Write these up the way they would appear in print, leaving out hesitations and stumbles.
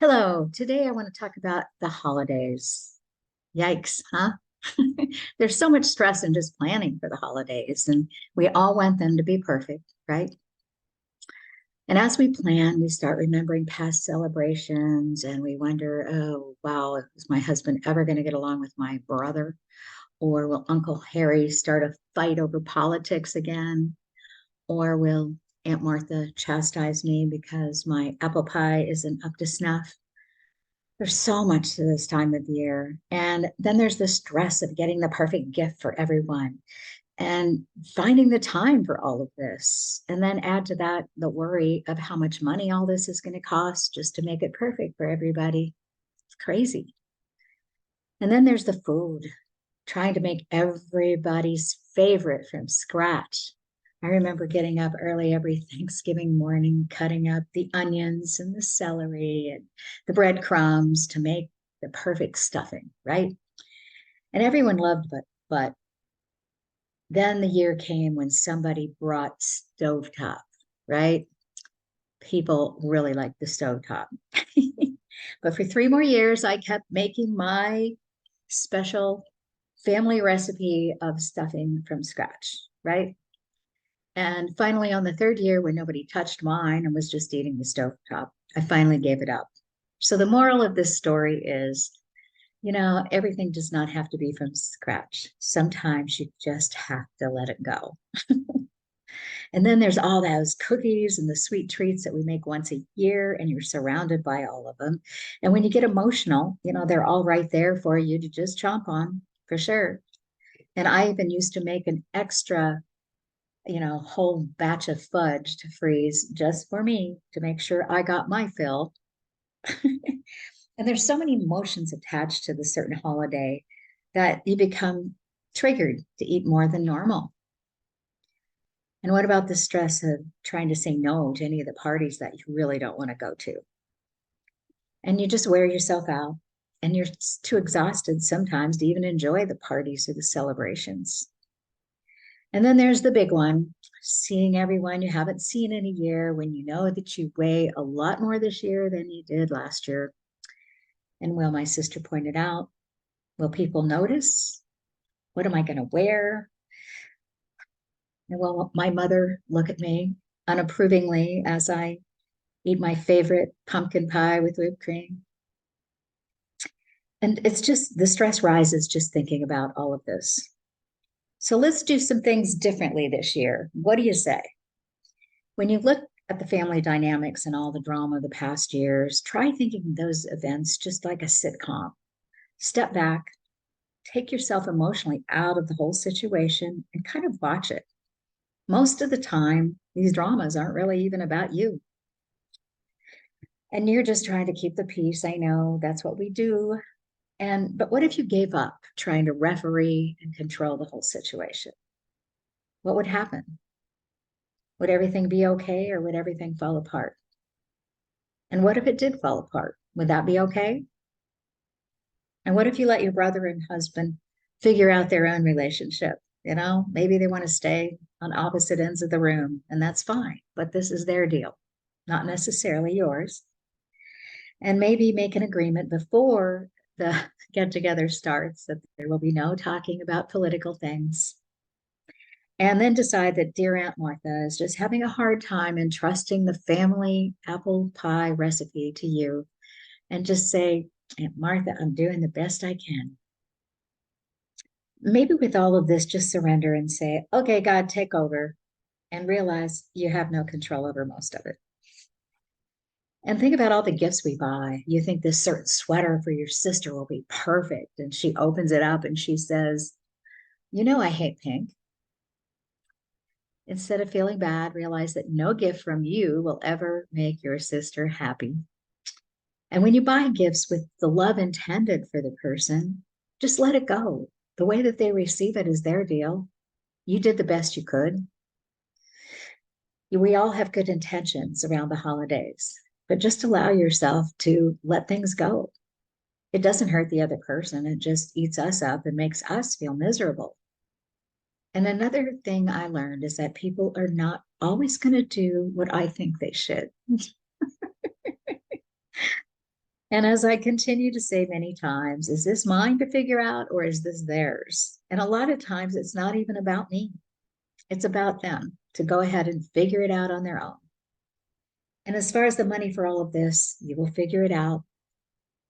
Hello, today I want to talk about the holidays. Yikes, huh? There's so much stress in just planning for the holidays, and we all want them to be perfect, right? And as we plan, we start remembering past celebrations and we wonder, oh, wow, is my husband ever going to get along with my brother? Or will Uncle Harry start a fight over politics again? Or will Aunt Martha chastise me because my apple pie isn't up to snuff? There's so much to this time of year. And then there's the stress of getting the perfect gift for everyone and finding the time for all of this. And then add to that the worry of how much money all this is going to cost just to make it perfect for everybody. It's crazy. And then there's the food, trying to make everybody's favorite from scratch. I remember getting up early every Thanksgiving morning, cutting up the onions and the celery and the breadcrumbs to make the perfect stuffing, right? And everyone loved but then the year came when somebody brought stovetop, right? People really liked the stovetop. But for 3 more years, I kept making my special family recipe of stuffing from scratch, right? And finally, on the third year, when nobody touched mine and was just eating the stovetop, I finally gave it up. So the moral of this story is, everything does not have to be from scratch. Sometimes you just have to let it go. And then there's all those cookies and the sweet treats that we make once a year, and you're surrounded by all of them. And when you get emotional, they're all right there for you to just chomp on for sure. And I even used to make an extra whole batch of fudge to freeze just for me to make sure I got my fill. And there's so many emotions attached to the certain holiday that you become triggered to eat more than normal. And what about the stress of trying to say no to any of the parties that you really don't want to go to? And you just wear yourself out and you're too exhausted sometimes to even enjoy the parties or the celebrations. And then there's the big one, seeing everyone you haven't seen in a year when you know that you weigh a lot more this year than you did last year. And well, my sister pointed out, will people notice? What am I going to wear? And will my mother look at me unapprovingly as I eat my favorite pumpkin pie with whipped cream? And it's just the stress rises just thinking about all of this. So let's do some things differently this year. What do you say? When you look at the family dynamics and all the drama of the past years, try thinking those events just like a sitcom. Step back, take yourself emotionally out of the whole situation and kind of watch it. Most of the time, these dramas aren't really even about you. And you're just trying to keep the peace. I know that's what we do. But what if you gave up trying to referee and control the whole situation? What would happen? Would everything be okay or would everything fall apart? And what if it did fall apart? Would that be okay? And what if you let your brother and husband figure out their own relationship? Maybe they want to stay on opposite ends of the room, and that's fine, but this is their deal, not necessarily yours. And maybe make an agreement before the get together starts that there will be no talking about political things. And then decide that dear Aunt Martha is just having a hard time entrusting the family apple pie recipe to you. And just say, Aunt Martha, I'm doing the best I can. Maybe with all of this, just surrender and say, okay, God, take over, and realize you have no control over most of it. And think about all the gifts we buy. You think this certain sweater for your sister will be perfect. And she opens it up and she says, I hate pink. Instead of feeling bad, realize that no gift from you will ever make your sister happy. And when you buy gifts with the love intended for the person, just let it go. The way that they receive it is their deal. You did the best you could. We all have good intentions around the holidays, but just allow yourself to let things go. It doesn't hurt the other person. It just eats us up and makes us feel miserable. And another thing I learned is that people are not always going to do what I think they should. And as I continue to say many times, is this mine to figure out or is this theirs? And a lot of times it's not even about me. It's about them to go ahead and figure it out on their own. And as far as the money for all of this, you will figure it out.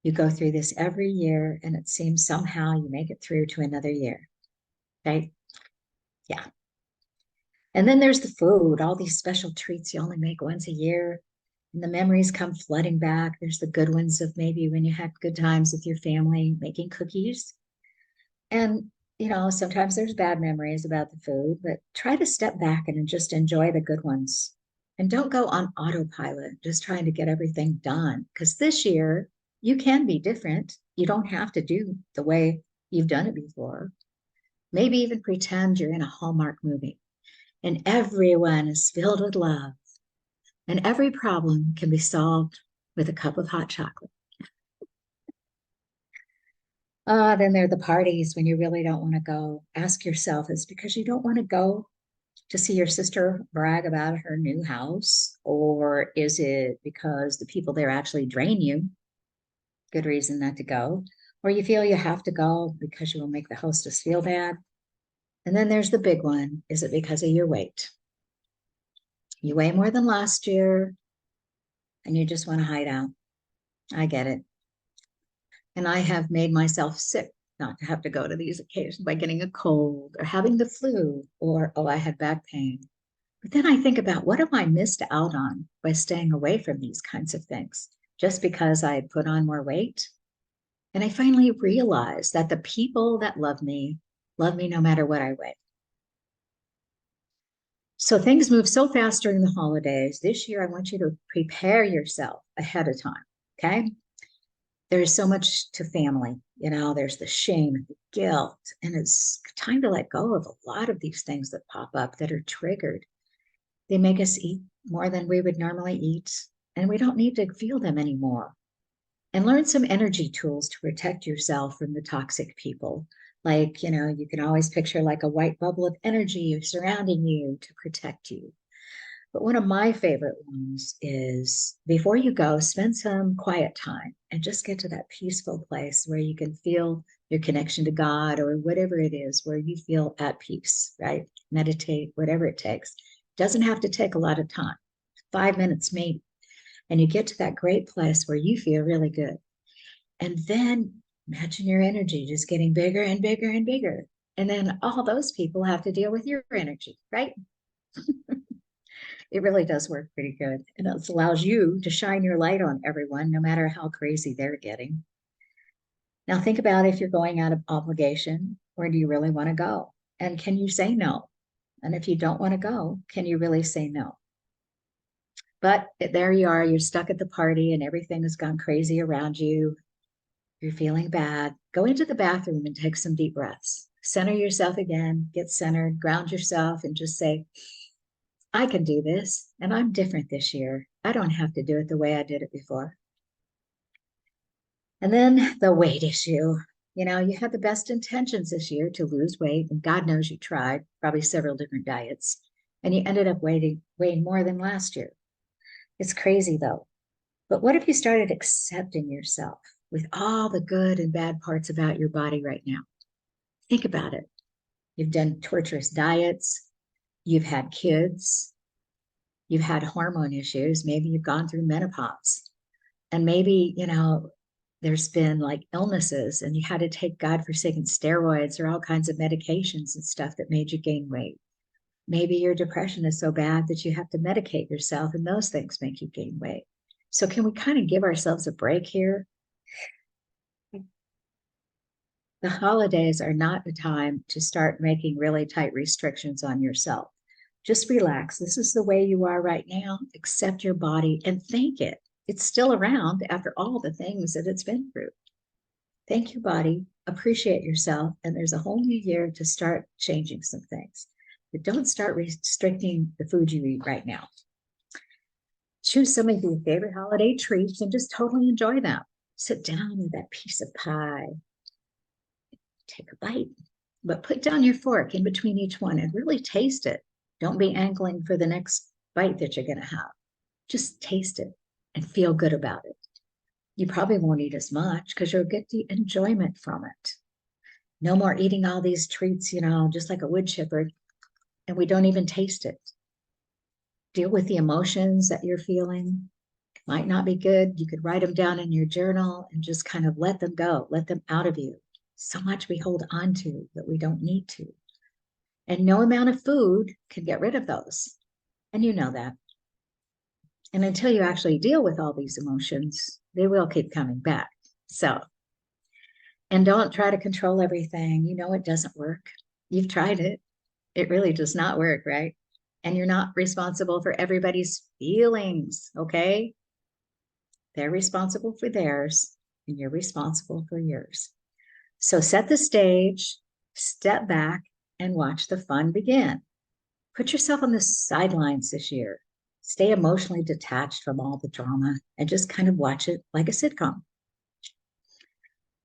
You go through this every year, and it seems somehow you make it through to another year. Right? Yeah. And then there's the food, all these special treats you only make once a year. And the memories come flooding back. There's the good ones of maybe when you had good times with your family making cookies. And, sometimes there's bad memories about the food, but try to step back and just enjoy the good ones. And don't go on autopilot, just trying to get everything done. Because this year, you can be different. You don't have to do the way you've done it before. Maybe even pretend you're in a Hallmark movie and everyone is filled with love and every problem can be solved with a cup of hot chocolate. Then there are the parties when you really don't want to go. Ask yourself, is it because you don't want to go to see your sister brag about her new house? Or is it because the people there actually drain you? Good reason not to go. Or you feel you have to go because you will make the hostess feel bad. And then there's the big one. Is it because of your weight? You weigh more than last year and you just want to hide out. I get it. And I have made myself sick not to have to go to these occasions by getting a cold or having the flu or, oh, I had back pain. But then I think about what have I missed out on by staying away from these kinds of things just because I had put on more weight? And I finally realized that the people that love me no matter what I weigh. So things move so fast during the holidays. This year, I want you to prepare yourself ahead of time. Okay. There is so much to family. There's the shame, the guilt, and it's time to let go of a lot of these things that pop up that are triggered. They make us eat more than we would normally eat, and we don't need to feel them anymore. And learn some energy tools to protect yourself from the toxic people. Like, you can always picture like a white bubble of energy surrounding you to protect you. But one of my favorite ones is before you go, spend some quiet time and just get to that peaceful place where you can feel your connection to God or whatever it is, where you feel at peace, right? Meditate, whatever it takes. Doesn't have to take a lot of time, 5 minutes maybe. And you get to that great place where you feel really good. And then imagine your energy just getting bigger and bigger and bigger. And then all those people have to deal with your energy, right? It really does work pretty good. And it allows you to shine your light on everyone, no matter how crazy they're getting. Now think about if you're going out of obligation, where do you really want to go? And can you say no? And if you don't want to go, can you really say no? But there you are, you're stuck at the party and everything has gone crazy around you. You're feeling bad. Go into the bathroom and take some deep breaths. Center yourself again, get centered, ground yourself, and just say, I can do this, and I'm different this year. I don't have to do it the way I did it before. And then the weight issue. You had the best intentions this year to lose weight, and God knows you tried probably several different diets, and you ended up weighing more than last year. It's crazy though. But what if you started accepting yourself with all the good and bad parts about your body right now? Think about it. You've done torturous diets. You've had kids. You've had hormone issues. Maybe you've gone through menopause. And maybe, there's been like illnesses and you had to take godforsaken steroids or all kinds of medications and stuff that made you gain weight. Maybe your depression is so bad that you have to medicate yourself and those things make you gain weight. So can we kind of give ourselves a break here? The holidays are not a time to start making really tight restrictions on yourself. Just relax. This is the way you are right now. Accept your body and thank it. It's still around after all the things that it's been through. Thank your body, appreciate yourself, and there's a whole new year to start changing some things. But don't start restricting the food you eat right now. Choose some of your favorite holiday treats and just totally enjoy them. Sit down with that piece of pie. Take a bite, but put down your fork in between each one and really taste it. Don't be angling for the next bite that you're going to have. Just taste it and feel good about it. You probably won't eat as much because you'll get the enjoyment from it. No more eating all these treats, just like a wood chipper, and we don't even taste it. Deal with the emotions that you're feeling. It might not be good. You could write them down in your journal and just kind of let them go, let them out of you. So much we hold on to that we don't need to. And no amount of food can get rid of those. And you know that. And until you actually deal with all these emotions, they will keep coming back. So, and don't try to control everything. You know it doesn't work. You've tried it. It really does not work, right? And you're not responsible for everybody's feelings, okay? They're responsible for theirs, and you're responsible for yours. So set the stage, step back, and watch the fun begin. Put yourself on the sidelines this year. Stay emotionally detached from all the drama and just kind of watch it like a sitcom.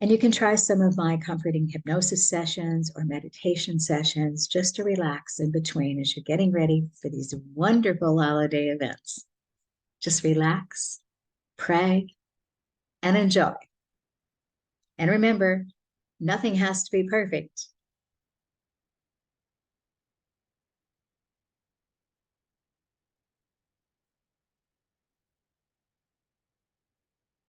And you can try some of my comforting hypnosis sessions or meditation sessions just to relax in between as you're getting ready for these wonderful holiday events. Just relax, pray, and enjoy. And remember, nothing has to be perfect.